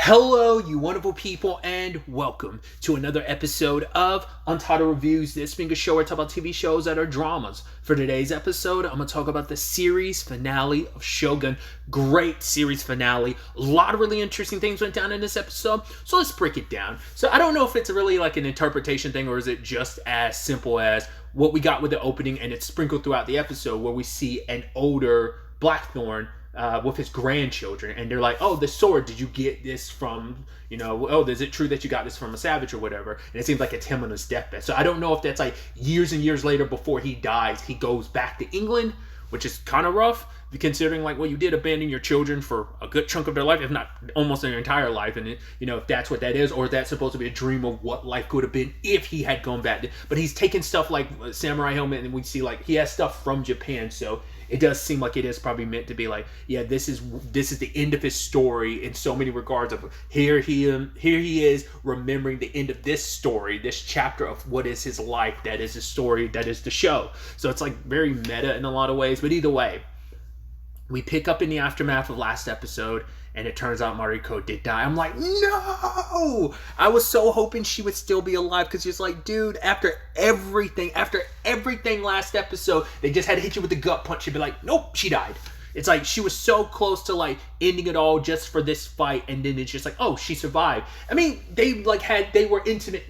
Hello, you wonderful people, and welcome to another episode of Untitled Reviews. This being a show where I talk about TV shows that are dramas. For today's episode, I'm going to talk about the series finale of Shōgun. Great series finale. A lot of really interesting things went down in this episode, so let's break it down. So I don't know if it's really like an interpretation thing, or is it just as simple as what we got with the opening and it's sprinkled throughout the episode where we see an older Blackthorn with his grandchildren, and they're like, oh, the sword, did you get this from, oh, is it true that you got this from a savage or whatever? And it seems like it's him on his deathbed. So I don't know if that's like years and years later before he dies, he goes back to England, which is kind of rough, considering like, well, you did abandon your children for a good chunk of their life, if not almost their entire life, and if that's what that is, or if that's supposed to be a dream of what life could have been if he had gone back. But he's taking stuff like samurai helmet, and we see like he has stuff from Japan, so it does seem like it is probably meant to be like, yeah, this is the end of his story in so many regards. Of here he is remembering the end of this story, this chapter of what is his life, that is his story, that is the show. So it's like very meta in a lot of ways. But either way, we pick up in the aftermath of last episode, and it turns out Mariko did die. I'm like, no! I was so hoping she would still be alive, because she's like, dude, after everything last episode, they just had to hit you with the gut punch. You'd be like, nope, she died. It's like she was so close to like ending it all just for this fight, and then it's just like, oh, she survived. I mean, they were intimate,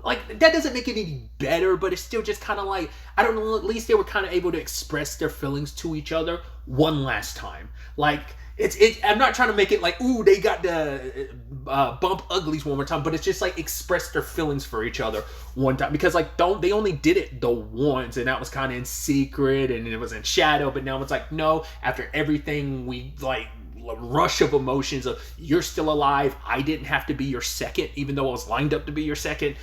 like that doesn't make it any better, but it's still just kind of like, I don't know, at least they were kind of able to express their feelings to each other one last time. Like, I'm not trying to make it like, ooh, they got the bump uglies one more time, but it's just like express their feelings for each other one time, because like they only did it the once, and that was kind of in secret, and it was in shadow. But now it's like, no, after everything, we like rush of emotions of, you're still alive, I didn't have to be your second, even though I was lined up to be your second,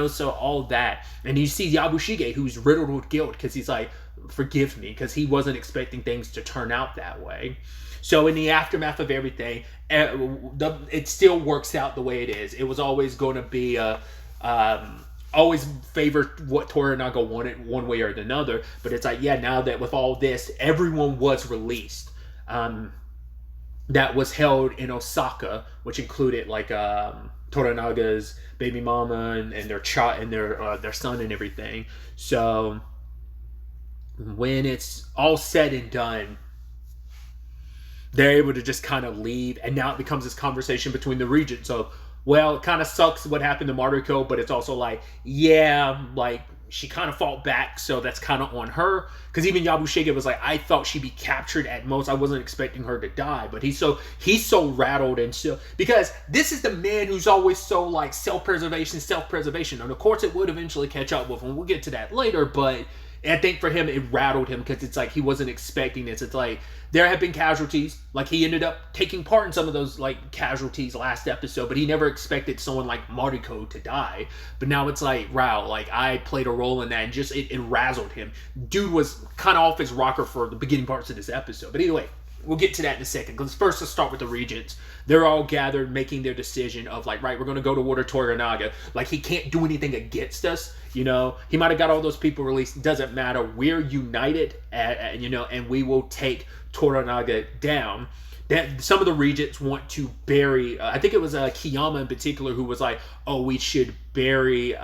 so all that. And you see Yabushige, who's riddled with guilt, because he's like, forgive me, because he wasn't expecting things to turn out that way. So in the aftermath of everything, it still works out the way it is. It was always going to be always favored what Toranaga wanted one way or another. But it's like, yeah, now that with all this, everyone was released. That was held in Osaka, which included like Toranaga's baby mama and their child and their son and everything. So when it's all said and done, they're able to just kind of leave, and now it becomes this conversation between the regents of, well, it kind of sucks what happened to Mariko, but it's also like, yeah, like she kind of fought back, so that's kind of on her. Because even Yabushige was like, I thought she'd be captured at most. I wasn't expecting her to die. But he's so rattled, and so, because this is the man who's always so like self-preservation. And of course it would eventually catch up with him. We'll get to that later, but I think for him, it rattled him, because it's like he wasn't expecting this. It's like there have been casualties. Like he ended up taking part in some of those like casualties last episode, but he never expected someone like Mariko to die. But now it's like, wow, like I played a role in that, and just it razzled him. Dude was kind of off his rocker for the beginning parts of this episode. But anyway, we'll get to that in a second, because first let's start with the regents. They're all gathered, making their decision of like, right, we're going to go to Water Toranaga. Like, he can't do anything against us. He might have got all those people released. Doesn't matter. We're united, and we will take Toranaga down. That some of the regents want to bury. I think it was Kiyama in particular who was like, "Oh, we should bury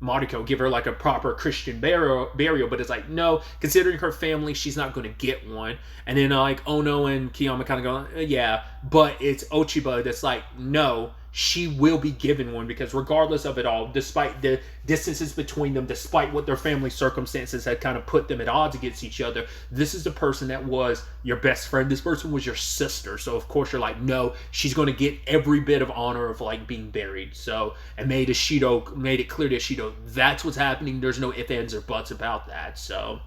Mariko, give her like a proper Christian burial." But it's like, no, considering her family, she's not going to get one. And then like Ono and Kiyama kind of go, yeah, but it's Ochiba that's like, no, she will be given one, because regardless of it all, despite the distances between them, despite what their family circumstances had kind of put them at odds against each other, this is the person that was your best friend. This person was your sister. So of course you're like, no, she's going to get every bit of honor of like being buried. So, and made it clear to Shido, that's what's happening. There's no ifs, ands, or buts about that. So,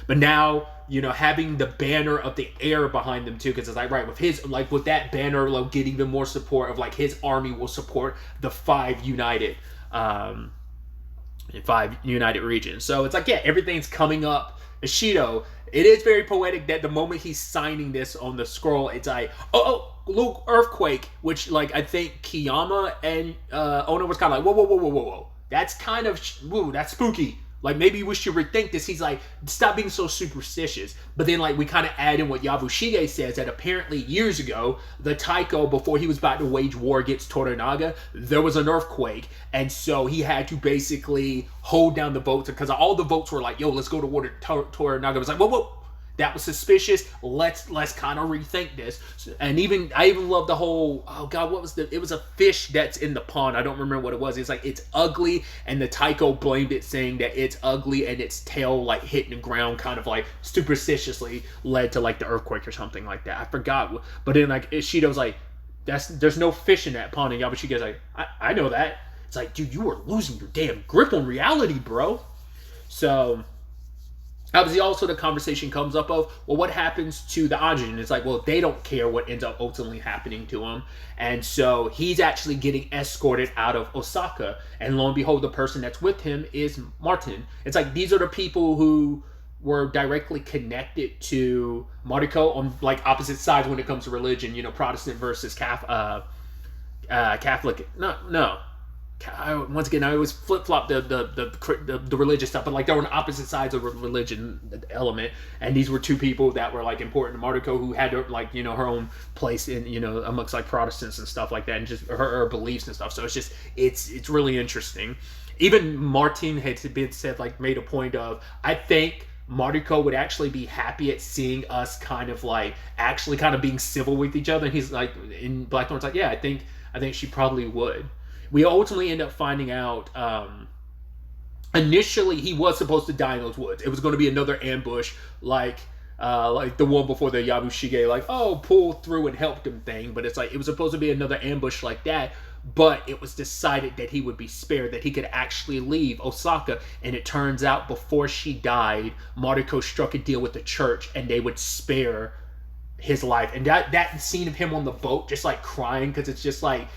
but now, having the banner of the air behind them too, because it's like, right, with that banner, like, get even more support of like his army will support the five united regions. So it's like, yeah, everything's coming up. Shido, it is very poetic that the moment he's signing this on the scroll, it's like, Luke, earthquake, which like I think Kiyama and Ono was kind of like, whoa. That's kind of, that's spooky. Like, maybe we should rethink this. He's like, stop being so superstitious. But then, like, we kind of add in what Yabushige says, that apparently years ago, the Taiko, before he was about to wage war against Toranaga, there was an earthquake. And so he had to basically hold down the votes, because all the votes were like, yo, let's go to war to Toranaga. It was like, whoa. That was suspicious. Let's kind of rethink this. And I even love the whole, oh god, what was it was a fish that's in the pond. I don't remember what it was. It's like, it's ugly, and the Taiko blamed it, saying that it's ugly and its tail like hitting the ground kind of like superstitiously led to like the earthquake or something like that. I forgot. But then like Ishido's like, there's no fish in that pond, and Yabushige's like, I know that. It's like, dude, you are losing your damn grip on reality, bro. So obviously, also the conversation comes up of, well, what happens to the Ajin? It's like, well, they don't care what ends up ultimately happening to him. And so he's actually getting escorted out of Osaka. And lo and behold, the person that's with him is Martin. It's like, these are the people who were directly connected to Mariko on like opposite sides when it comes to religion. You know, Protestant versus Catholic. No. Once again, I always flip-flop the religious stuff, but like they were on opposite sides of a religion element, and these were two people that were like important to Mariko, who had like, you know, her own place in, you know, amongst like Protestants and stuff like that, and just her beliefs and stuff. So it's just it's really interesting. Even Martin had been said, like, made a point of, I think Mariko would actually be happy at seeing us kind of like actually kind of being civil with each other. And he's like, in Blackthorn's like, yeah, I think she probably would. We ultimately end up finding out, initially he was supposed to die in those woods. It was going to be another ambush like the one before the Yabushige, like, oh, pull through and help him thing. But it's like, it was supposed to be another ambush like that. But it was decided that he would be spared, that he could actually leave Osaka. And it turns out before she died, Mariko struck a deal with the church and they would spare his life. And that scene of him on the boat just like crying, because it's just like,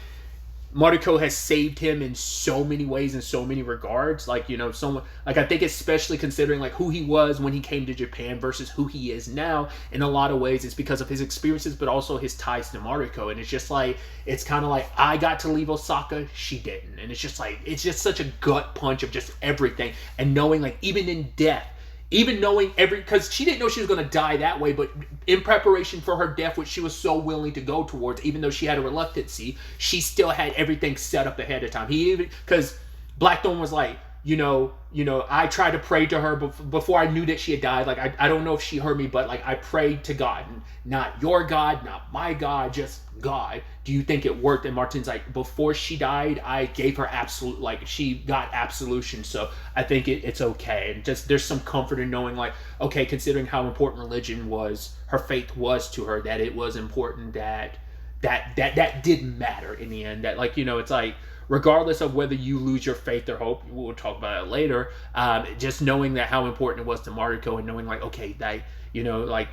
Mariko has saved him in so many ways, in so many regards. Like, you know, someone, like, I think especially considering like who he was when he came to Japan versus who he is now, in a lot of ways it's because of his experiences, but also his ties to Mariko. And it's just like, it's kind of like, I got to leave Osaka, she didn't. And it's just like, it's just such a gut punch of just everything. And knowing, like, even in death, even knowing because she didn't know she was going to die that way, but in preparation for her death, which she was so willing to go towards, even though she had a reluctancy, she still had everything set up ahead of time. Because Blackthorn was like, you know, I tried to pray to her before I knew that she had died. Like, I don't know if she heard me, but like, I prayed to God, not your God, not my God, just God. Do you think it worked? And Martin's like, before she died, I gave her absolute, like, she got absolution. So I think it's okay. And just, there's some comfort in knowing, like, okay, considering how important religion was, her faith was to her, that it was important that didn't matter in the end. That, like, you know, it's like, regardless of whether you lose your faith or hope, we'll talk about it later, just knowing that how important it was to Mariko, and knowing like, okay, that, you know, like,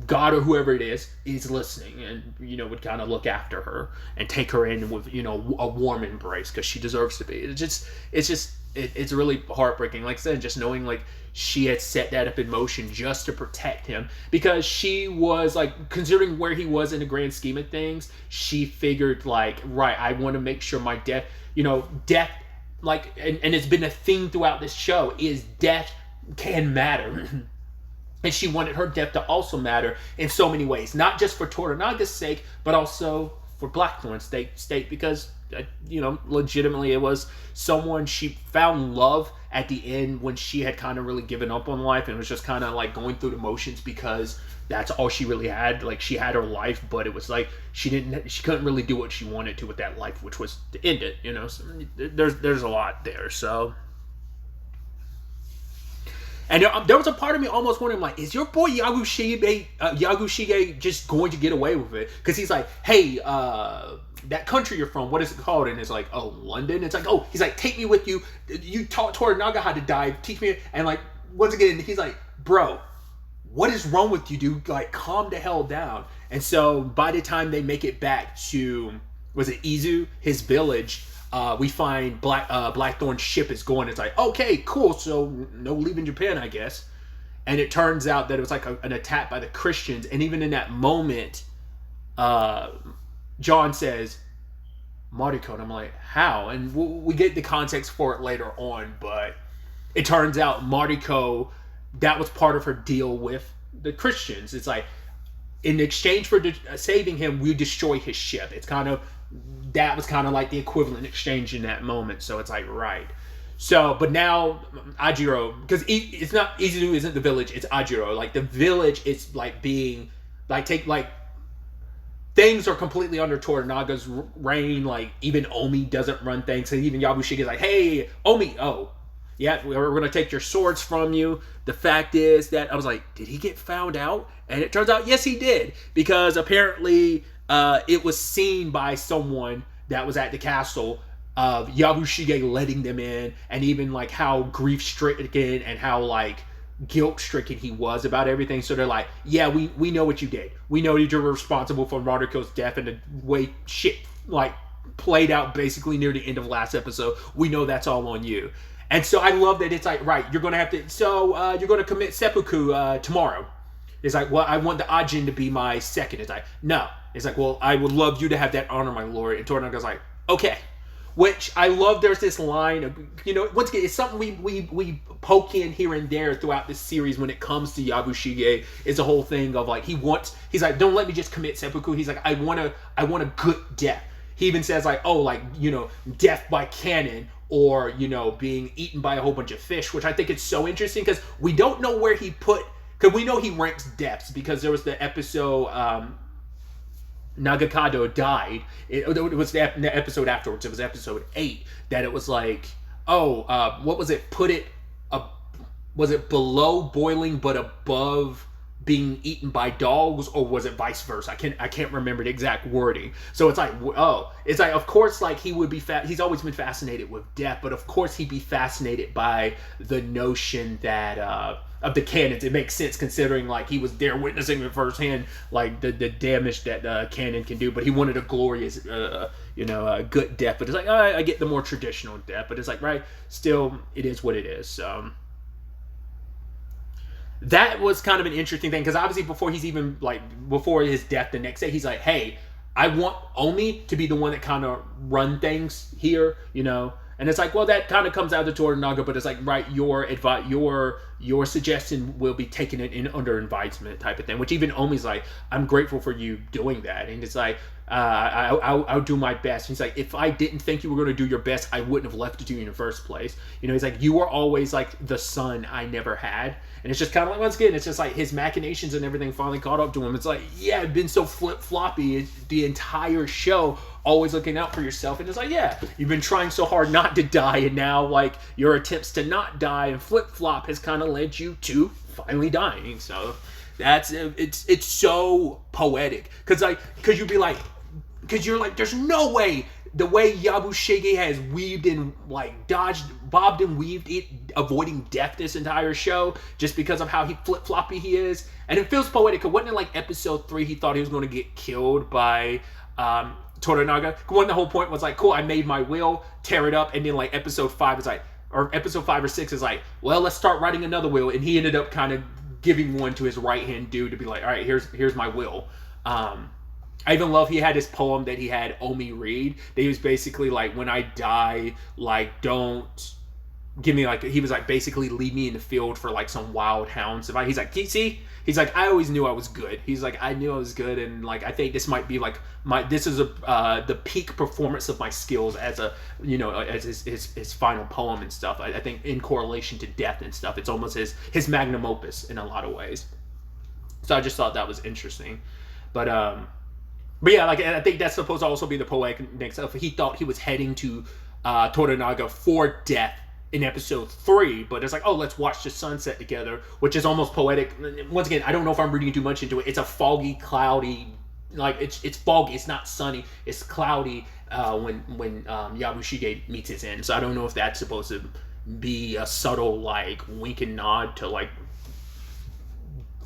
God or whoever it is listening, and, you know, would kind of look after her and take her in with, you know, a warm embrace, because she deserves to be. It's really heartbreaking. Like I said, just knowing like she had set that up in motion just to protect him, because she was like, considering where he was in the grand scheme of things, she figured like, right, I want to make sure my death, you know, death, like, and it's been a theme throughout this show, is death can matter. And she wanted her death to also matter in so many ways, not just for Toranaga's sake, but also for Blackthorn's sake, because, you know, legitimately it was someone she found love at the end when she had kind of really given up on life and was just kind of like going through the motions, because that's all she really had. Like, she had her life, but it was like she couldn't really do what she wanted to with that life, which was to end it, you know. So there's a lot there. So, and there was a part of me almost wondering, like, is your boy Yabushige just going to get away with it? Because he's like, hey, that country you're from, what is it called? And it's like, oh, London. It's like, oh, he's like, take me with you. You taught Toranaga how to dive. Teach me. And like, once again, he's like, bro, what is wrong with you, dude? Like, calm the hell down. And so by the time they make it back to, was it Izu, his village, we find Blackthorn's ship is going. It's like, okay, cool. So no leaving Japan, I guess. And it turns out that it was like an attack by the Christians. And even in that moment, John says, Mariko. And I'm like, how? And we get the context for it later on. But it turns out Mariko, that was part of her deal with the Christians. It's like, in exchange for saving him, we destroy his ship. It's kind of, that was kind of like the equivalent exchange in that moment. So it's like, right. So, but now Ajiro, because it's not Izuku isn't the village, it's Ajiro. Like the village is like being, like things are completely under Toranaga's reign. Like even Omi doesn't run things. So even Yabushige's like, hey, Omi, oh, yeah, we're going to take your swords from you. The fact is that I was like, did he get found out? And it turns out, yes, he did. Because apparently it was seen by someone that was at the castle of Yabushige letting them in, and even like how grief-stricken and how like guilt-stricken he was about everything. So they're like, yeah, we know what you did. We know that you're responsible for Mariko's death and the way shit like played out basically near the end of last episode. We know that's all on you. And so I love that it's like, right, you're going to have to, so you're going to commit seppuku tomorrow. It's like, well, I want the Ajin to be my second. It's like, no. It's like, well, I would love you to have that honor, my lord. And Toranaga's like, okay. Which I love. There's this line of, you know, once again, it's something we poke in here and there throughout this series when it comes to Yabushige. It's a whole thing of like, he's like, don't let me just commit seppuku. He's like, I want a good death. He even says like, oh, like, you know, death by cannon, or, you know, being eaten by a whole bunch of fish, which I think it's so interesting because we don't know where he put, because we know he ranks deaths because there was the episode, Nagakado died. It was the episode afterwards. It was episode 8 that it was like, oh, what was it? Was it below boiling but above being eaten by dogs, or was it vice versa? I can't remember the exact wording. So it's like, oh, it's like, of course, like he would be he's always been fascinated with death, but of course he'd be fascinated by the notion that of the cannons. It makes sense considering like he was there witnessing it firsthand, like the damage that cannon can do. But he wanted a glorious, good death. But it's like, I get the more traditional death. But it's like, right, still, it is what it is. That was kind of an interesting thing because obviously before his death the next day, he's like, hey, I want Omi to be the one that kind of run things here, you know. And it's like, well, that kind of comes out of Toranaga, but it's like, right, your suggestion will be taken in under advisement type of thing. Which even Omi's like, I'm grateful for you doing that, and it's like, I'll do my best. And he's like, if I didn't think you were going to do your best, I wouldn't have left it to you in the first place. You know, he's like, you were always like the son I never had. And it's just kind of like, once again, it's just like his machinations and everything finally caught up to him. It's like, yeah, I've been so flip-floppy the entire show, always looking out for yourself. And it's like, yeah, you've been trying so hard not to die, and now like your attempts to not die and flip-flop has kind of led you to finally dying. So that's it's so poetic because you'd be like, because you're like, there's no way the way Yabushige has weaved and like bobbed and weaved it, avoiding death this entire show, just because of how flip-floppy he is. And it feels poetic because wasn't it like episode 3 he thought he was going to get killed by Toranaga? One, the whole point was like, cool, I made my will, tear it up, and then like episode 5 is like, or episode 5 or 6 is like, well, let's start writing another will, and he ended up kind of giving one to his right-hand dude to be like, all right, here's my will. I even love he had his poem that he had Omi read. That he was basically like, when I die, like, don't give me like, he was like, basically leave me in the field for like some wild hounds. He's like, see? He's like, I always knew I was good. He's like, I knew I was good, and like, I think this might be like this is the peak performance of my skills as as his final poem and stuff. I think in correlation to death and stuff, it's almost his magnum opus in a lot of ways. So I just thought that was interesting, but yeah, like, I think that's supposed to also be the poetic next up. He thought he was heading to Toranaga for death in episode 3, but it's like, oh, let's watch the sunset together, which is almost poetic. Once again, I don't know if I'm reading too much into it. It's a foggy, cloudy, like it's foggy. It's not sunny. It's cloudy when Yabushige meets his end. So I don't know if that's supposed to be a subtle like wink and nod to like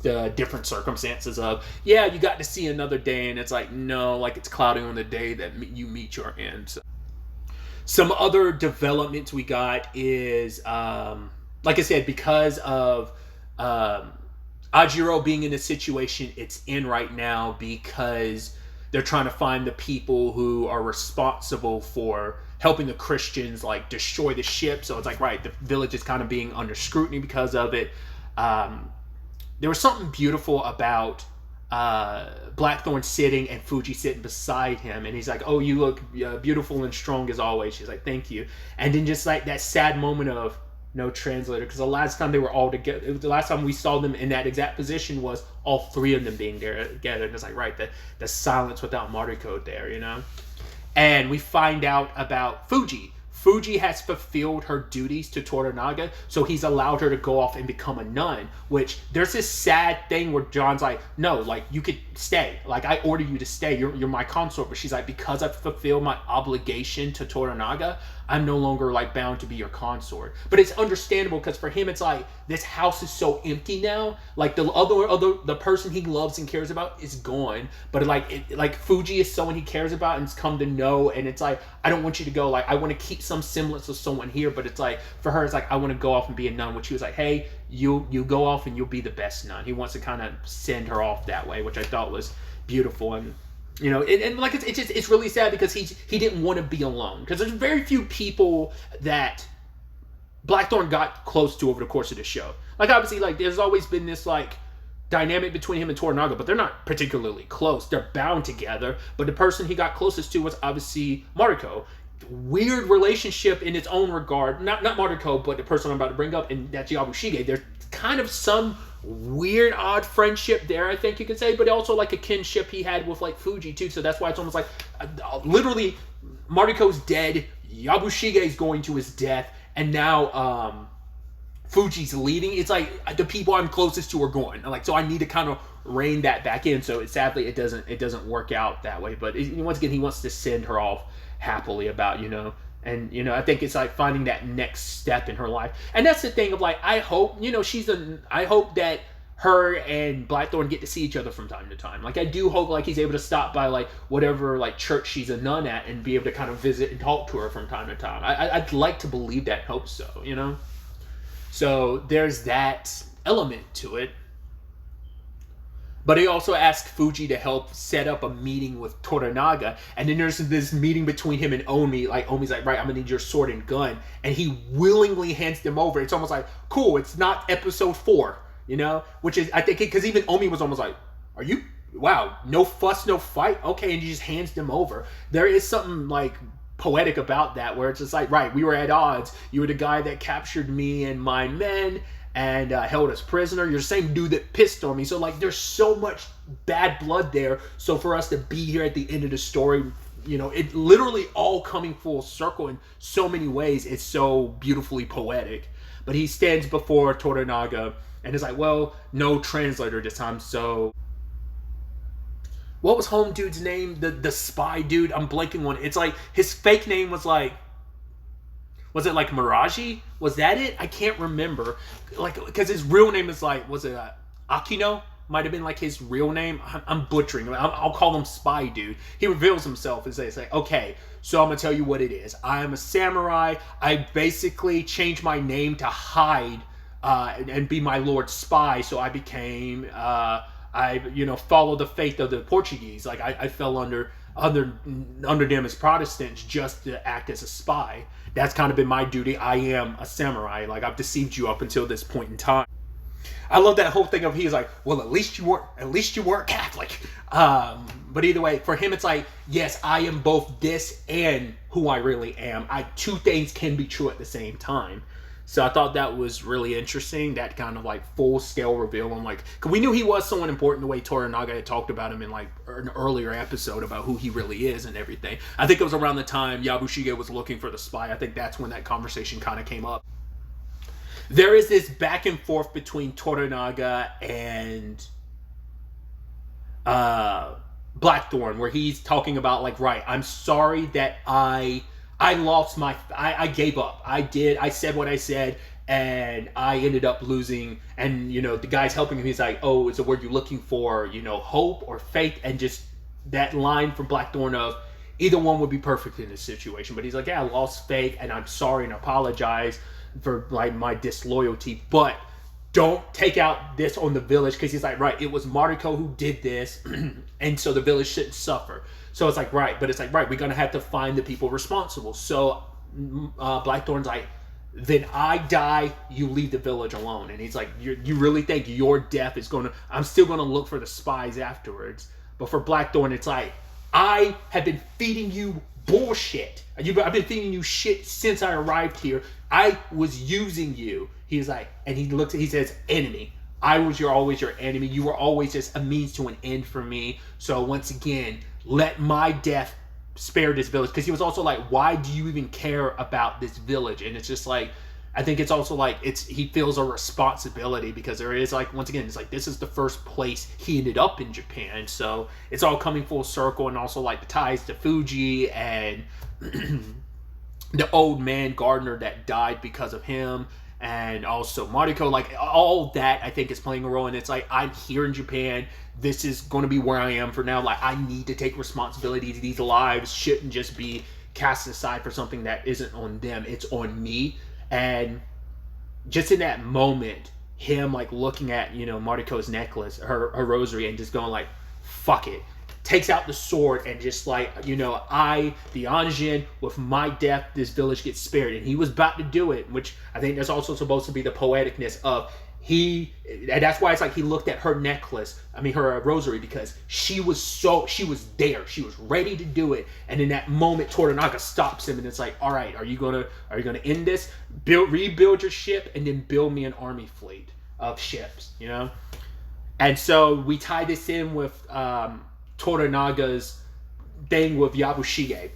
the different circumstances of, yeah, you got to see another day, and it's like, no, like it's cloudy on the day that you meet your end. So some other developments we got is, like I said, because of Ajiro being in the situation it's in right now, because they're trying to find the people who are responsible for helping the Christians like destroy the ship. So it's like, right, the village is kind of being under scrutiny because of it. There was something beautiful about Blackthorn sitting and Fuji sitting beside him, and he's like, "Oh, you look beautiful and strong as always." She's like, "Thank you." And then just like that sad moment of no translator, because the last time they were all together, the last time we saw them in that exact position was all three of them being there together, and it's like, right, the silence without Mariko there, you know. And we find out about Fuji. Fuji has fulfilled her duties to Toranaga, so he's allowed her to go off and become a nun, which there's this sad thing where John's like, no, like, you could stay. Like, I order you to stay. You're my consort. But she's like, because I've fulfilled my obligation to Toranaga, I'm no longer, like, bound to be your consort. But it's understandable because for him, it's like, this house is so empty now. Like, the person he loves and cares about is gone. But, like Fuji is someone he cares about and has come to know. And it's like, I don't want you to go. Like, I want to keep some semblance of someone here. But it's like, for her, it's like, I want to go off and be a nun. Which he was like, hey, you go off and you'll be the best nun. He wants to kind of send her off that way, which I thought was beautiful. And you know, and like it's really sad because he didn't want to be alone, because there's very few people that Blackthorn got close to over the course of the show. Like, obviously, like, there's always been this like dynamic between him and Toranaga, but they're not particularly close. They're bound together, but the person he got closest to was obviously Mariko. Weird relationship in its own regard. Not Mariko, but the person I'm about to bring up, and that's Yabushige. There's kind of some weird, odd friendship there, I think you could say, but also like a kinship he had with like Fuji too. So that's why it's almost like literally Mariko's dead, Yabushige's going to his death, and now Fuji's leaving. It's like the people I'm closest to are gone. Like, so I need to kind of rein that back in. So sadly it doesn't work out that way. But once again, he wants to send her off happily about, you know. And, you know, I think it's like finding that next step in her life. And that's the thing of like, I hope, you know, I hope that her and Blackthorn get to see each other from time to time. Like, I do hope like he's able to stop by like whatever like church she's a nun at and be able to kind of visit and talk to her from time to time. I'd like to believe that, hope so, you know. So there's that element to it. But he also asked Fuji to help set up a meeting with Toranaga. And then there's this meeting between him and Omi. Like, Omi's like, right, I'm going to need your sword and gun. And he willingly hands them over. It's almost like, cool, it's not episode 4, you know? Which is, I think, because even Omi was almost like, are you, wow, no fuss, no fight? Okay, and he just hands them over. There is something, like, poetic about that, where it's just like, right, we were at odds. You were the guy that captured me and my men and held us prisoner. You're the same dude that pissed on me. So like, there's so much bad blood there. So for us to be here at the end of the story, you know, it literally all coming full circle in so many ways. It's so beautifully poetic. But he stands before Toranaga and is like, well, no translator this time. So what was home dude's name? The spy dude. I'm blanking on it. It's like his fake name was like, was it like Miraji? Was that it? I can't remember. Like, because his real name is like, was it Akino? Might have been like his real name. I'm butchering. I'll call him Spy Dude. He reveals himself and says, like, okay, so I'm going to tell you what it is. I am a samurai. I basically changed my name to hide and be my lord's spy. So I became, followed the faith of the Portuguese. Like, I fell under them as Protestants just to act as a spy. That's kind of been my duty. I am a samurai. Like, I've deceived you up until this point in time. I love that whole thing of he's like, well, at least you weren't Catholic. But either way, for him, it's like, yes, I am both this and who I really am. Two things can be true at the same time. So I thought that was really interesting, that kind of like full-scale reveal. And like, because we knew he was someone important the way Toranaga had talked about him in like an earlier episode about who he really is and everything. I think it was around the time Yabushige was looking for the spy. I think that's when that conversation kind of came up. There is this back and forth between Toranaga and Blackthorn, where he's talking about like, right, I'm sorry that I gave up. I said what I said, and I ended up losing. And, you know, the guy's helping him. He's like, oh, is the word you're looking for, you know, hope or faith? And just that line from Blackthorn of, either one would be perfect in this situation. But he's like, yeah, I lost faith, and I'm sorry and apologize for like my disloyalty. But don't take out this on the village, because he's like, right, it was Mariko who did this, and so the village shouldn't suffer. So it's like, right, but it's like, right, we're gonna have to find the people responsible. So Blackthorn's like, then I die, you leave the village alone. And he's like, you really think your death is gonna, I'm still gonna look for the spies afterwards. But for Blackthorn, it's like, I have been feeding you bullshit. I've been feeding you shit since I arrived here. I was using you. He's like, and he says, enemy. I was always your enemy. You were always just a means to an end for me. So once again, let my death spare this village. Because he was also like, why do you even care about this village? And it's just like, I think it's also like, he feels a responsibility, because there is like, once again, it's like, this is the first place he ended up in Japan. So it's all coming full circle, and also like the ties to Fuji and the old man gardener that died because of him. And also Mariko, like all that I think is playing a role. And it's like, I'm here in Japan. This is going to be where I am for now. Like, I need to take responsibility. These lives shouldn't just be cast aside for something that isn't on them. It's on me. And just in that moment, him like looking at, Mariko's necklace, her rosary, and just going like, fuck it. Takes out the sword and just like, I, the Anjin, with my death, this village gets spared. And he was about to do it, which I think there's also supposed to be the poeticness of and that's why it's like he looked at her necklace, her rosary, because she was there. She was ready to do it. And in that moment, Toranaga stops him, and it's like, all right, are you gonna end this? Rebuild your ship, and then build me an army fleet of ships, And so we tie this in with Toranaga's thing with Yabushige,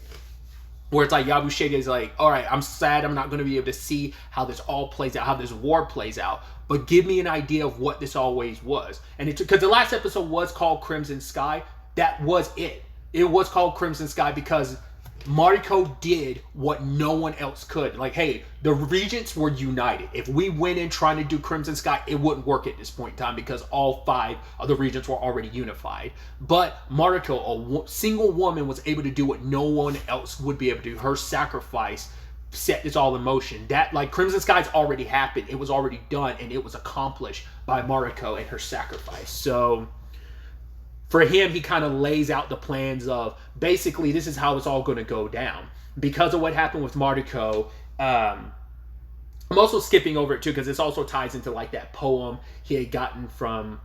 where it's like Yabushige is like, all right, I'm sad I'm not going to be able to see how this all plays out, how this war plays out, but give me an idea of what this always was. And it's because the last episode was called Crimson Sky. That was it. It was called Crimson Sky because Mariko did what no one else could. Like, hey, the regents were united. If we went in trying to do Crimson Sky, it wouldn't work at this point in time because all 5 of the regents were already unified. But Mariko, a single woman, was able to do what no one else would be able to do. Her sacrifice set this all in motion. That, like, Crimson Sky's already happened. It was already done, and it was accomplished by Mariko and her sacrifice. So for him, he kind of lays out the plans of, basically, this is how it's all going to go down. Because of what happened with Mariko, I'm also skipping over it, too, because this also ties into, like, that poem he had gotten from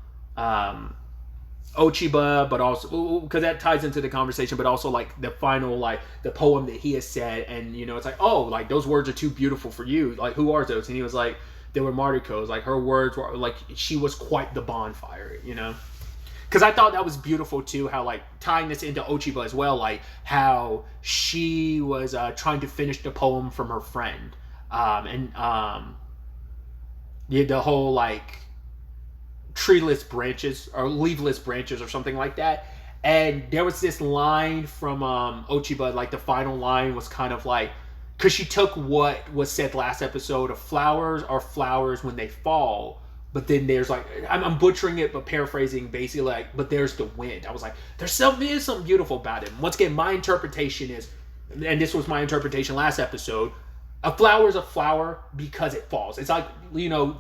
Ochiba, but also, because that ties into the conversation, but also, like, the final, like, the poem that he has said, and, it's like, oh, like, those words are too beautiful for you. Like, who are those? And he was like, they were Mariko's. Like, her words were, like, she was quite the bonfire, Because I thought that was beautiful, too, how, like, tying this into Ochiba as well, like, how she was trying to finish the poem from her friend. The whole, like, treeless branches, or leafless branches, or something like that. And there was this line from Ochiba, like, the final line was kind of like, because she took what was said last episode of flowers are flowers when they fall. But then there's like, I'm butchering it, but paraphrasing, basically like, but there's the wind. I was like, there is something beautiful about it. Once again, my interpretation is, and this was my interpretation last episode, a flower is a flower because it falls. It's like,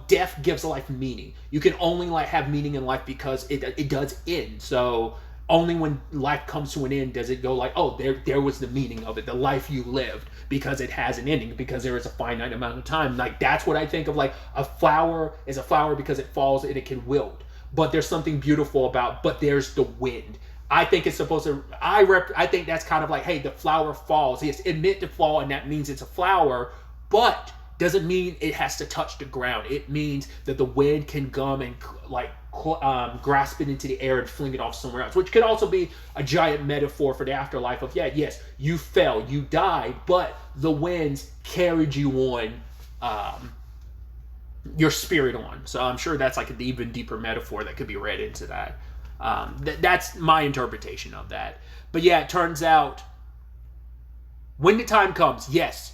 death gives life meaning. You can only like have meaning in life because it does end. So only when life comes to an end does it go like, oh, there was the meaning of it, the life you lived, because it has an ending, because there is a finite amount of time. Like, that's what I think of, like, a flower is a flower because it falls and it can wilt. But there's something beautiful about, but there's the wind. I think it's supposed to, I think that's kind of like, hey, the flower falls. Yes, it meant to fall, and that means it's a flower, but doesn't mean it has to touch the ground. It means that the wind can come and, like, grasp it into the air and fling it off somewhere else, which could also be a giant metaphor for the afterlife of, yes, you fell, you died, but the winds carried you on, your spirit on. So I'm sure that's like an even deeper metaphor that could be read into that. That's my interpretation of that. But yeah, it turns out when the time comes, yes,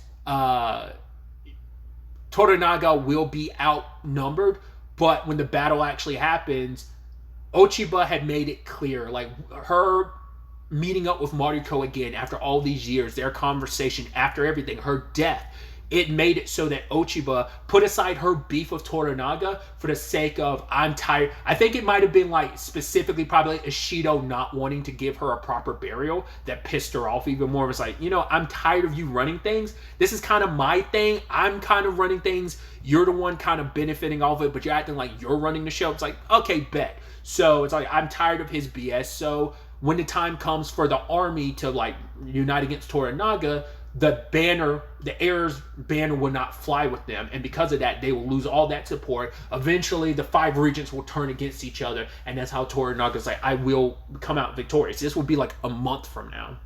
Toranaga will be outnumbered, but when the battle actually happens, Ochiba had made it clear, like, her meeting up with Mariko again after all these years, their conversation, after everything, her death, it made it so that Ochiba put aside her beef with Toranaga for the sake of, I'm tired. I think it might have been like specifically probably Ishido not wanting to give her a proper burial that pissed her off even more. It was like, I'm tired of you running things. This is kind of my thing. I'm kind of running things. You're the one kind of benefiting off of it, but you're acting like you're running the show. It's like, okay, bet. So it's like, I'm tired of his BS. So when the time comes for the army to like unite against Toranaga, the heirs banner will not fly with them, and because of that they will lose all that support. Eventually the 5 regents will turn against each other, and that's how Toranaga's like, I will come out victorious. This will be like a month from now.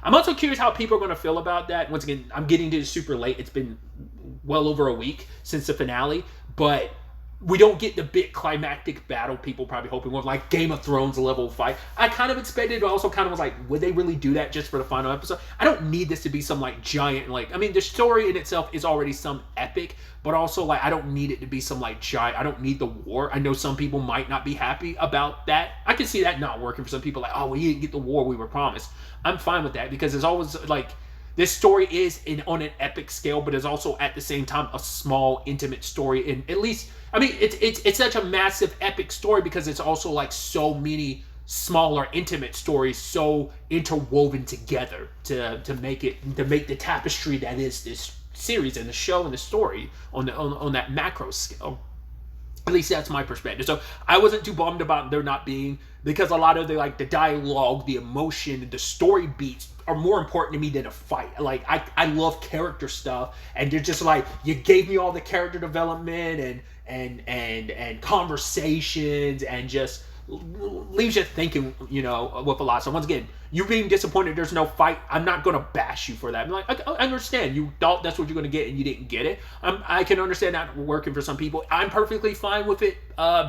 I'm also curious how people are going to feel about that. Once again, I'm getting to it super late. It's been well over a week since the finale, but we don't get the big climactic battle people probably hoping for, like Game of Thrones level fight. I kind of expected, but also kind of was like, would they really do that just for the final episode? I don't need this to be some like giant, like, I mean, the story in itself is already some epic, but also like, I don't need it to be some like giant, I don't need the war. I know some people might not be happy about that. I can see that not working for some people, like, oh, we didn't get the war we were promised. I'm fine with that, because there's always like, this story is on an epic scale, but is also at the same time a small, intimate story. And at least, I mean, it's such a massive, epic story because it's also like so many smaller, intimate stories so interwoven together to make the tapestry that is this series and the show and the story on that macro scale. At least that's my perspective. So I wasn't too bummed about there not being, because a lot of the dialogue, the emotion, the story beats are more important to me than a fight. Like I love character stuff, and you're just like, you gave me all the character development and conversations, and just leaves you thinking, with a lot. So once again, you being disappointed there's no fight, I'm not going to bash you for that. I'm like, I understand. You thought that's what you're going to get and you didn't get it. I can understand that working for some people. I'm perfectly fine with it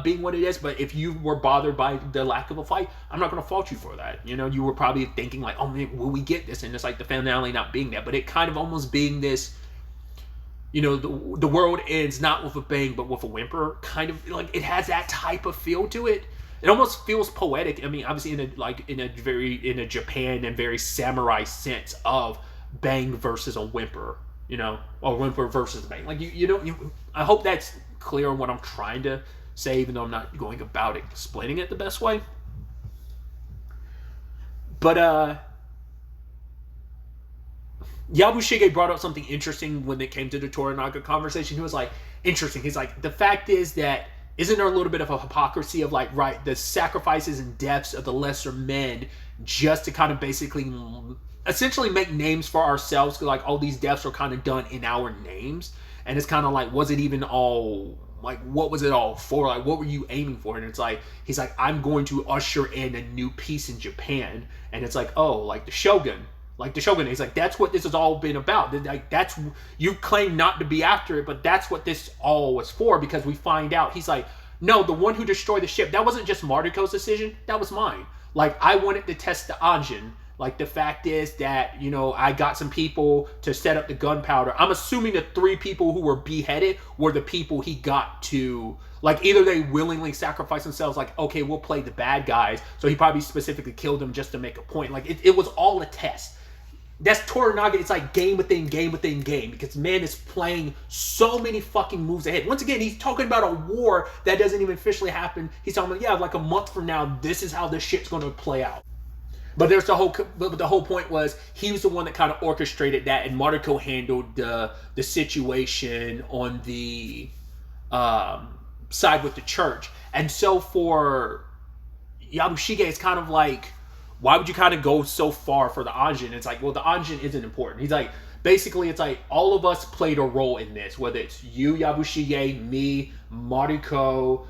being what it is, but if you were bothered by the lack of a fight, I'm not going to fault you for that. You were probably thinking like, oh man, will we get this? And it's like the finale not being that, but it kind of almost being this, the world ends not with a bang, but with a whimper. Kind of like, it has that type of feel to it. It almost feels poetic. I mean, obviously in a Japan and very samurai sense of bang versus a whimper, or whimper versus bang. Like I hope that's clear on what I'm trying to say, even though I'm not going about it explaining it the best way. But Yabushige brought up something interesting when it came to the Toranaga conversation. He was like, interesting. He's like, the fact is that, isn't there a little bit of a hypocrisy of like, right, the sacrifices and deaths of the lesser men just to kind of basically essentially make names for ourselves? Because like all these deaths are kind of done in our names. And it's kind of like, was it even all, like, what was it all for? Like, what were you aiming for? And it's like, he's like, I'm going to usher in a new peace in Japan. And it's like, oh, like the Shōgun. Like the Shōgun, he's like, that's what this has all been about. Like, that's, you claim not to be after it, but that's what this all was for, because we find out, he's like, no, the one who destroyed the ship, that wasn't just Mariko's decision, that was mine. Like, I wanted to test the Anjin. Like, the fact is that, I got some people to set up the gunpowder. I'm assuming the 3 people who were beheaded were the people he got to, like, either they willingly sacrificed themselves, like, okay, we'll play the bad guys. So he probably specifically killed them just to make a point. Like, it was all a test. That's Toranaga. It's like game within game within game, because man is playing so many fucking moves ahead. Once again, he's talking about a war that doesn't even officially happen. He's talking about, yeah, like a month from now, this is how this shit's going to play out. But there's the whole point was he was the one that kind of orchestrated that, and Mariko handled the situation on the side with the church. And so for Yabushige, it's kind of like, why would you kind of go so far for the Anjin? It's like, well, the Anjin isn't important. He's like, basically, it's like all of us played a role in this, whether it's you, Yabushige, me, Mariko,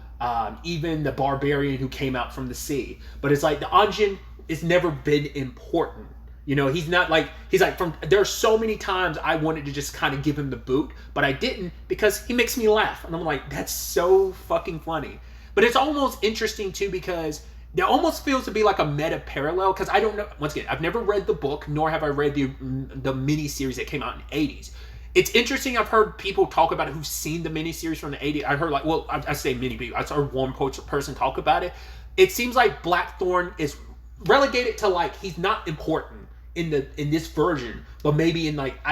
even the barbarian who came out from the sea. But it's like the Anjin has never been important. He's not like, he's like, there are so many times I wanted to just kind of give him the boot, but I didn't, because he makes me laugh. And I'm like, that's so fucking funny. But it's almost interesting too, because there almost feels to be like a meta parallel, because I don't know, once again, I've never read the book, nor have I read the mini-series that came out in the 80s. It's interesting, I've heard people talk about it who've seen the mini-series from the 80s. I heard like, well, I say mini, but I heard one person talk about it. It seems like Blackthorn is relegated to like, he's not important in this version, but maybe in like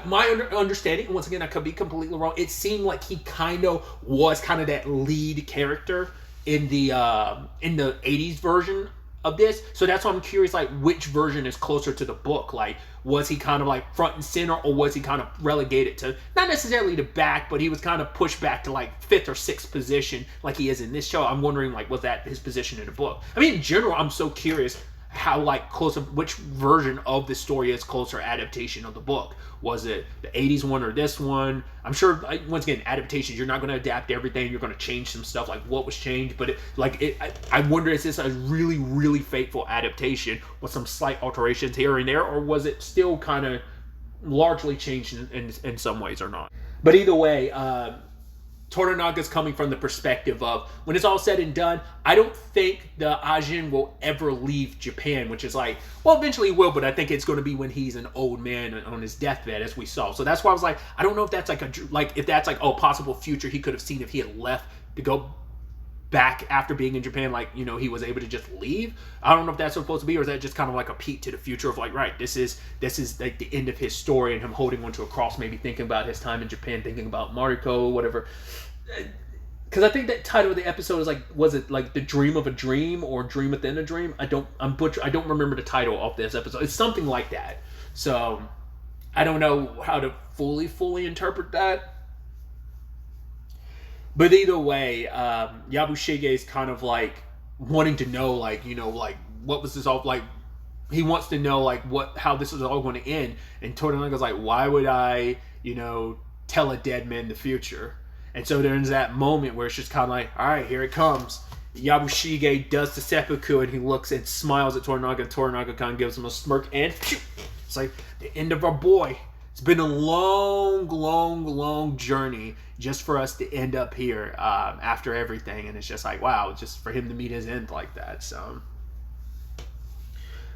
my understanding, and once again I could be completely wrong, it seemed like he kind of was kind of that lead character in the 80s version of this. So that's why I'm curious, like, which version is closer to the book. Like, was he kind of like front and center, or was he kind of relegated to not necessarily the back, but he was kind of pushed back to like 5th or 6th position like he is in this show? I'm wondering, like, was that his position in the book? I mean, in general, I'm so curious how, like, close of which version of the story is closer adaptation of the book. Was it the 80s one or this one? I'm sure, once again, adaptations, you're not going to adapt everything. You're going to change some stuff, like what was changed. But I wonder, is this a really, really faithful adaptation with some slight alterations here and there, or was it still kind of largely changed in some ways or not? But either way, Toranaga's coming from the perspective of, when it's all said and done, I don't think the Ajin will ever leave Japan, which is like, well, eventually he will, but I think it's going to be when he's an old man on his deathbed, as we saw. So that's why I was like, I don't know if that's like if that's like, oh, possible future he could have seen if he had left to go back after being in Japan, like, you know, he was able to just leave. I don't know if that's supposed to be, or is that just kind of like a peek to the future of like, right, this is like the end of his story and him holding onto a cross, maybe thinking about his time in Japan, thinking about Mariko, whatever. Because I think that title of the episode is like, was it like The Dream of a Dream or Dream Within a Dream? I don't remember the title of this episode. It's something like that. So I don't know how to fully interpret that. But either way, Yabushige is kind of like wanting to know, like, you know, like, what was this all like? He wants to know, like, how this is all going to end. And Toranaga's like, why would I, you know, tell a dead man the future? And so there's that moment where it's just kind of like, all right, here it comes. Yabushige does the seppuku, and he looks and smiles at Toranaga, and Toranaga kind of gives him a smirk, and it's like the end of our boy. It's been a long journey just for us to end up here after everything. And it's just like, wow, just for him to meet his end like that. So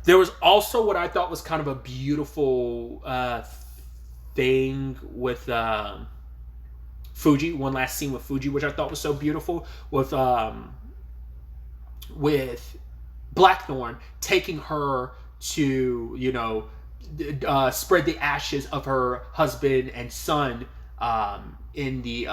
there was also what I thought was kind of a beautiful thing with Fuji. One last scene with Fuji, which I thought was so beautiful, with Blackthorn taking her to, you know, spread the ashes of her husband and son in the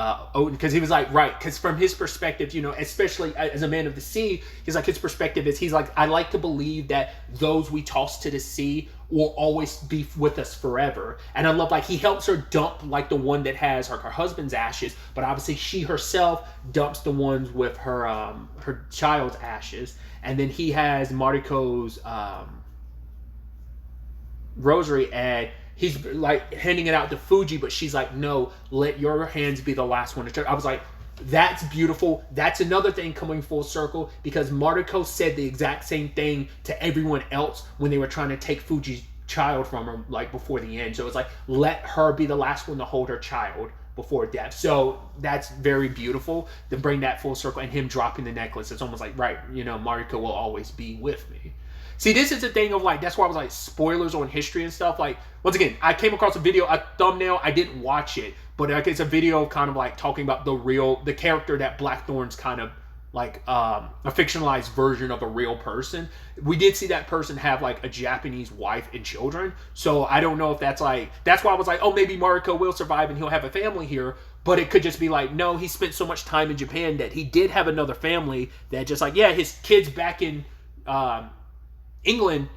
because he was like, right, because from his perspective, you know, especially as a man of the sea, he's like, his perspective is, he's like, I like to believe that those we toss to the sea will always be with us forever. And I love, like, he helps her dump, like, the one that has her husband's ashes, but obviously she herself dumps the ones with her child's ashes. And then he has Mariko's rosary, and he's like handing it out to Fuji, but she's like, no, let your hands be the last one to touch. I was like, that's beautiful. That's another thing coming full circle, because Mariko said the exact same thing to everyone else when they were trying to take Fuji's child from her, like, before the end. So it's like, let her be the last one to hold her child before death. So that's very beautiful to bring that full circle, and him dropping the necklace. It's almost like, right, you know, Mariko will always be with me. See, this is the thing of, like, that's why I was like, spoilers on history and stuff. Like, once again, I came across a video, a thumbnail, I didn't watch it, but like, it's a video kind of like talking about the character that Blackthorn's kind of like a fictionalized version of a real person. We did see that person have like a Japanese wife and children. So I don't know if that's like, that's why I was like, oh, maybe Mariko will survive and he'll have a family here. But it could just be like, no, he spent so much time in Japan that he did have another family that just like, yeah, his kids back in England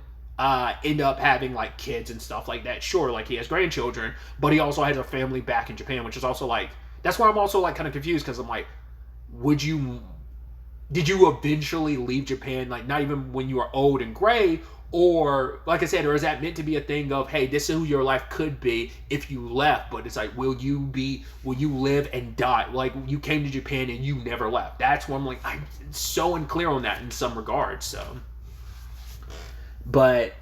end up having like kids and stuff like that. Sure, like he has grandchildren, but he also has a family back in Japan, which is also like, that's why I'm also like kind of confused, because I'm like, did you eventually leave Japan, like not even when you were old and gray, or like I said, or is that meant to be a thing of, hey, this is who your life could be if you left, but it's like, will you live and die? Like, you came to Japan and you never left. That's where I'm like, I'm so unclear on that in some regards. So, but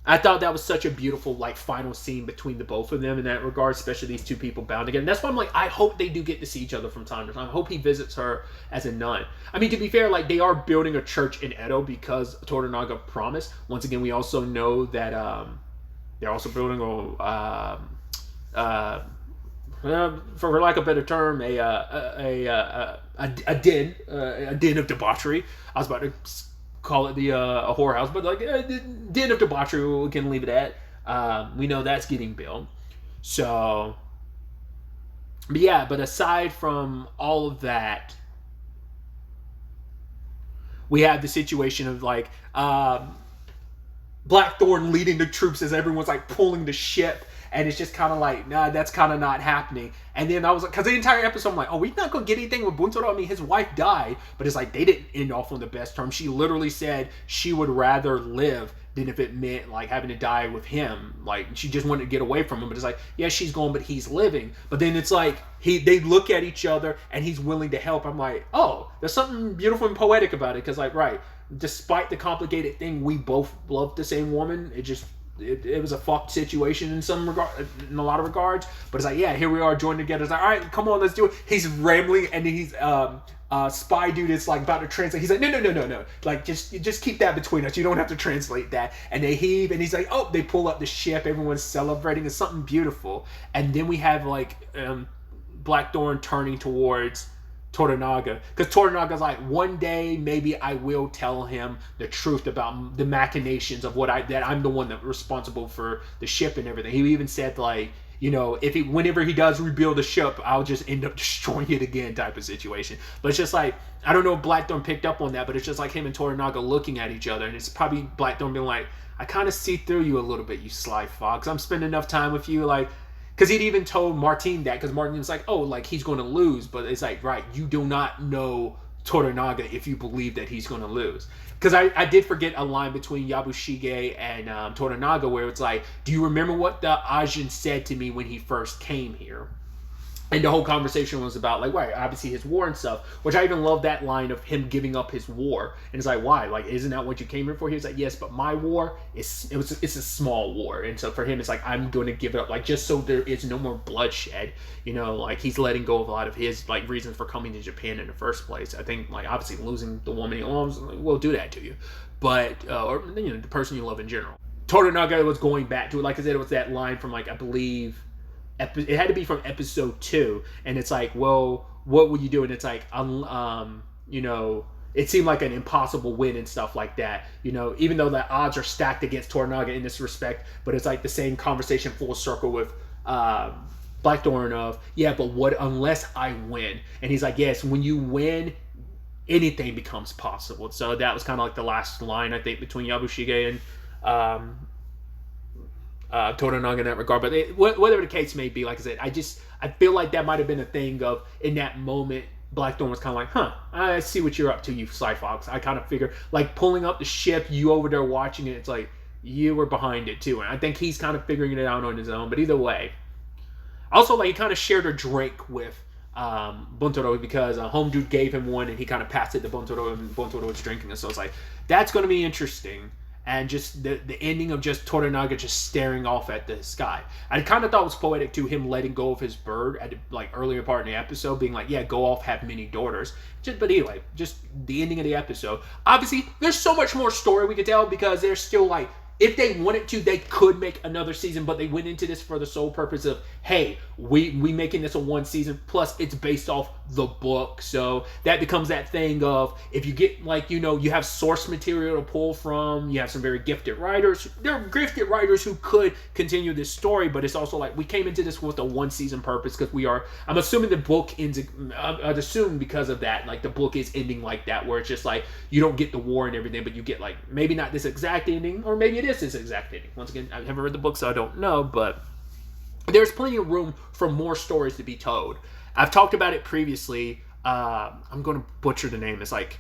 I thought that was such a beautiful, like, final scene between the both of them in that regard, especially these two people bound together. And that's why I'm like, I hope they do get to see each other from time to time. I hope he visits her as a nun. I mean, to be fair, like, they are building a church in Edo because Toranaga promised. Once again, we also know that they're also building for lack of a better term, a den of debauchery. I was about to call it the a whorehouse, but like the den of debauchery, we can leave it at. We know that's getting built. So, but yeah, but aside from all of that, we have the situation of like Blackthorn leading the troops as everyone's like pulling the ship. And it's just kind of like, nah, that's kind of not happening. And then I was like, because the entire episode, I'm like, oh, we're not going to get anything with Buntoro. I mean, his wife died, but it's like they didn't end off on the best terms. She literally said she would rather live than if it meant like having to die with him. Like she just wanted to get away from him. But it's like, yeah, she's gone, but he's living. But then it's like they look at each other and he's willing to help. I'm like, oh, there's something beautiful and poetic about it. Because like, right, despite the complicated thing, we both love the same woman. It was a fucked situation in a lot of regards, but it's like, yeah, here we are joined together. It's like, all right, come on, let's do it. He's rambling, and then he's spy dude is like about to translate. He's like, no, like just keep that between us. You don't have to translate that. And they heave, and he's like, oh, they pull up the ship. Everyone's celebrating. It's something beautiful. And then we have like Blackthorn turning towards Toranaga, because Toranaga's like, one day maybe I will tell him the truth about the machinations of that I'm the one that's responsible for the ship and everything. He even said like, you know, whenever he does rebuild the ship, I'll just end up destroying it again type of situation. But it's just like, I don't know if Blackthorn picked up on that, but it's just like him and Toranaga looking at each other, and it's probably Blackthorn being like, I kind of see through you a little bit, you sly fox. I'm spending enough time with you, like. Because he'd even told Martine that, because Martine's like, oh, like, he's going to lose. But it's like, right, you do not know Toranaga if you believe that he's going to lose. Because I did forget a line between Yabushige and Toranaga where it's like, do you remember what the Ajin said to me when he first came here? And the whole conversation was about, like, right, obviously his war and stuff, which I even love that line of him giving up his war. And it's like, why? Like, isn't that what you came here for? He was like, yes, but my war, it's a small war. And so for him, it's like, I'm going to give it up, like, just so there is no more bloodshed. You know, like, he's letting go of a lot of his, like, reasons for coming to Japan in the first place. I think, like, obviously losing the woman he loves will do that to you. But, or, you know, the person you love in general. Toranaga was going back to it. Like I said, it was that line from, like, I believe... it had to be from episode 2, and it's like, well, what would you do? And it's like, you know, it seemed like an impossible win and stuff like that, you know, even though the odds are stacked against Toranaga in this respect. But it's like the same conversation full circle with Blackthorn of, yeah, but what unless I win? And he's like, yes, when you win, anything becomes possible. So that was kind of like the last line, I think, between Yabushige and Toranaga in that regard. But whatever the case may be, like I said, I feel like that might have been a thing of, in that moment, Blackthorn was kind of like, huh, I see what you're up to, you Sly Fox. I kind of figure, like, pulling up the ship, you over there watching it, it's like, you were behind it too. And I think he's kind of figuring it out on his own. But either way, also, like, he kind of shared a drink with Buntoro, because Home Dude gave him one, and he kind of passed it to Buntoro, and Buntoro was drinking it. So it's like, that's going to be interesting. And just the ending of just Toranaga just staring off at the sky. I kind of thought it was poetic to him letting go of his bird at the, like, earlier part in the episode, being like, yeah, go off, have many daughters. But anyway, just the ending of the episode. Obviously, there's so much more story we could tell, because there's still, like, if they wanted to, they could make another season, but they went into this for the sole purpose of, hey, we making this a one season, plus it's based off the book. So that becomes that thing of, if you get, like, you know, you have source material to pull from, you have some very gifted writers. There are gifted writers who could continue this story, but it's also like, we came into this with a one season purpose, because I'm assuming the book ends, I'd assume because of that, like, the book is ending like that, where it's just like, you don't get the war and everything, but you get, like, maybe not this exact ending, or maybe it is this exact ending. Once again, I haven't read the book, so I don't know, but there's plenty of room for more stories to be told. I've talked about it previously. I'm going to butcher the name. It's like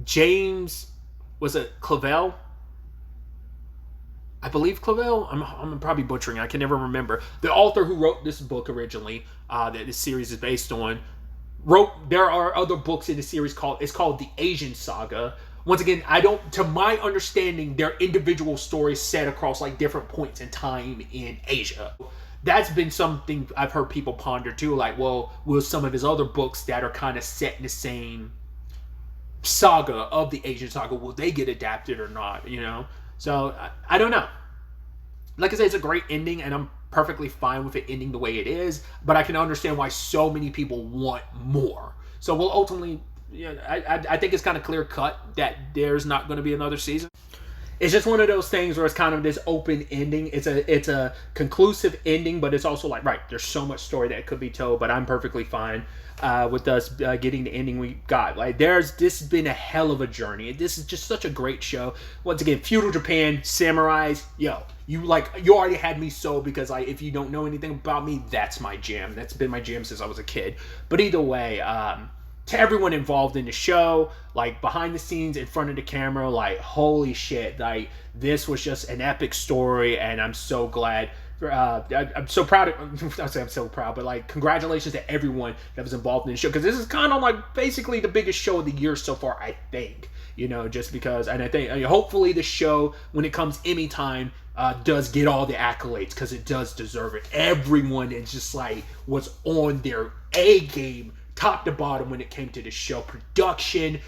James, was it Clavell? I believe Clavell. I'm probably butchering. I can never remember. The author who wrote this book originally, that this series is based on, there are other books in the series called The Asian Saga. Once again, to my understanding, they're individual stories set across, like, different points in time in Asia. That's been something I've heard people ponder too, like, well, will some of his other books that are kind of set in the same saga of the Asian Saga, will they get adapted or not, you know? So, I don't know. Like I said, it's a great ending, and I'm perfectly fine with it ending the way it is, but I can understand why so many people want more. So we'll ultimately I think it's kind of clear cut that there's not going to be another season. It's just one of those things where it's kind of this open ending. It's a conclusive ending, but it's also like, right, there's so much story that could be told, but I'm perfectly fine with us getting the ending we got. Like, this has been a hell of a journey. This is just such a great show. Once again, feudal Japan, samurais, yo, you already had me sold, because like, if you don't know anything about me, that's my jam. That's been my jam since I was a kid. But either way, to everyone involved in the show, like behind the scenes, in front of the camera, like holy shit, like this was just an epic story, and I'm so glad. I'm so proud of, I'll say I'm so proud, but like congratulations to everyone that was involved in the show, because this is kind of like basically the biggest show of the year so far, I think. Just because, and I think hopefully the show, when it comes Emmy time, does get all the accolades, because it does deserve it. Everyone is just like was on their A game, top to bottom, when it came to the show. Production,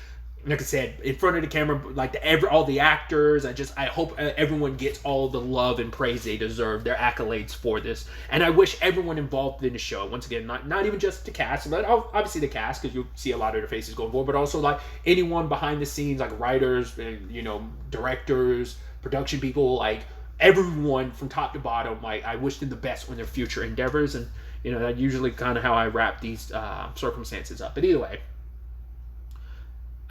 like I said, in front of the camera, like all the actors. I hope everyone gets all the love and praise they deserve, their accolades for this. And I wish everyone involved in the show, once again, not even just the cast, but obviously the cast, because you'll see a lot of their faces going forward, but also like anyone behind the scenes, like writers and directors, production people, like everyone from top to bottom. Like, I wish them the best on their future endeavors, and that's usually kind of how I wrap these circumstances up. But either way,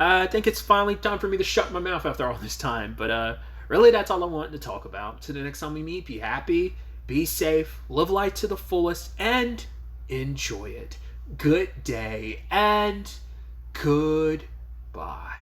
I think it's finally time for me to shut my mouth after all this time. But really, that's all I wanted to talk about. Till the next time we meet, be happy, be safe, live life to the fullest, and enjoy it. Good day, and goodbye.